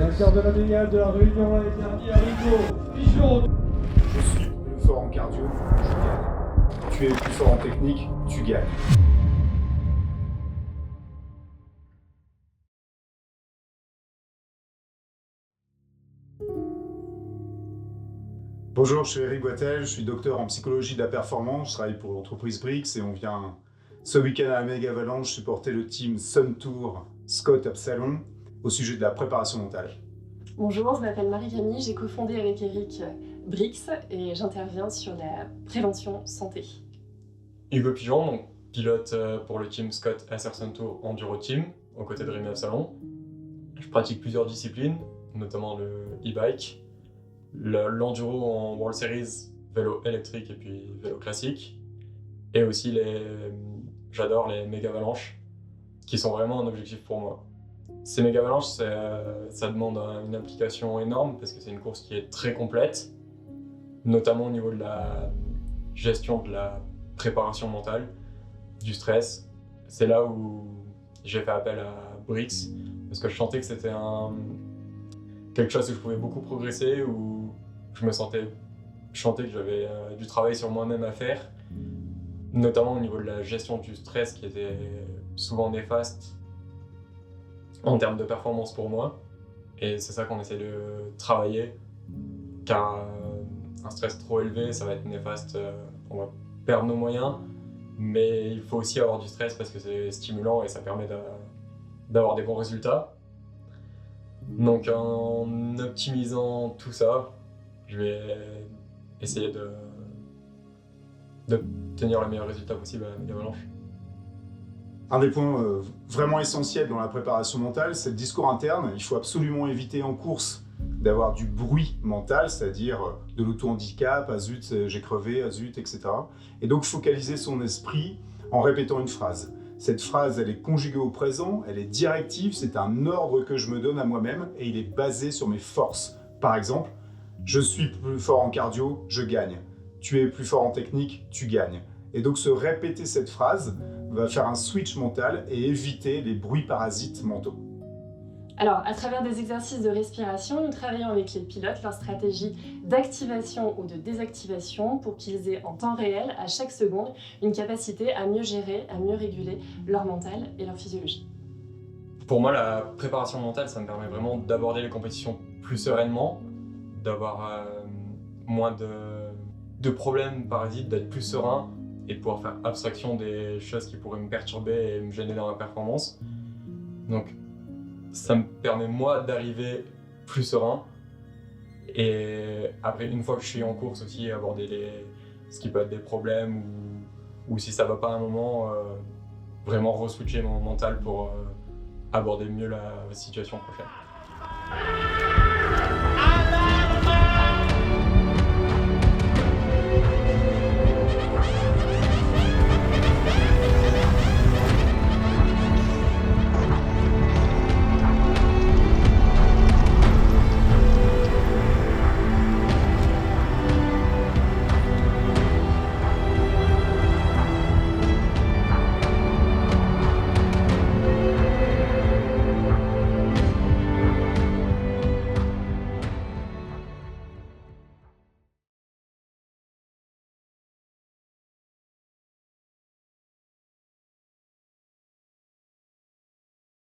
Directeur de la DIA de la Réunion l'année dernière, Hugo Pichon. Je suis plus fort en cardio, je gagne. Tu es plus fort en technique, tu gagnes. Bonjour, je suis Eric Boitel, je suis docteur en psychologie de la performance, je travaille pour l'entreprise Brix et on vient ce week-end à la Méga Avalanche supporter le team Sun Tour Scott Absalon au sujet de la préparation mentale. Bonjour, je m'appelle Marie-Camille, j'ai cofondé avec Eric Brix et j'interviens sur la prévention santé. Hugo Pigeon, donc pilote pour le team Scott Sun Tour Enduro Team, aux côtés de Rémi Absalon. Je pratique plusieurs disciplines, notamment le e-bike, l'enduro en World Series, vélo électrique et puis vélo classique, et aussi j'adore les méga avalanches, qui sont vraiment un objectif pour moi. Ces méga avalanches, ça demande une implication énorme parce que c'est une course qui est très complète, notamment au niveau de la gestion de la préparation mentale, du stress. C'est là où j'ai fait appel à Brix parce que je sentais que c'était quelque chose où je pouvais beaucoup progresser, où je sentais que j'avais du travail sur moi-même à faire, notamment au niveau de la gestion du stress qui était souvent néfaste en termes de performance pour moi. Et c'est ça qu'on essaie de travailler, car un stress trop élevé, ça va être néfaste, on va perdre nos moyens, mais il faut aussi avoir du stress parce que c'est stimulant et ça permet d'avoir des bons résultats. Donc en optimisant tout ça, je vais essayer d'obtenir le meilleur résultat possible à la Méga Avalanche. Un des points vraiment essentiels dans la préparation mentale, c'est le discours interne. Il faut absolument éviter en course d'avoir du bruit mental, c'est-à-dire de l'auto-handicap, ah zut, j'ai crevé, ah zut, etc. Et donc focaliser son esprit en répétant une phrase. Cette phrase, elle est conjuguée au présent, elle est directive, c'est un ordre que je me donne à moi-même et il est basé sur mes forces. Par exemple, je suis plus fort en cardio, je gagne. Tu es plus fort en technique, tu gagnes. Et donc se répéter cette phrase va faire un switch mental et éviter les bruits parasites mentaux. Alors, à travers des exercices de respiration, nous travaillons avec les pilotes leur stratégie d'activation ou de désactivation pour qu'ils aient en temps réel, à chaque seconde, une capacité à mieux gérer, à mieux réguler leur mental et leur physiologie. Pour moi, la préparation mentale, ça me permet vraiment d'aborder les compétitions plus sereinement, d'avoir moins de problèmes parasites, d'être plus serein et de pouvoir faire abstraction des choses qui pourraient me perturber et me gêner dans ma performance. Donc, ça me permet moi d'arriver plus serein et après, une fois que je suis en course aussi, aborder ce qui peut être des problèmes ou si ça va pas à un moment, vraiment re-switcher mon mental pour aborder mieux la situation prochaine.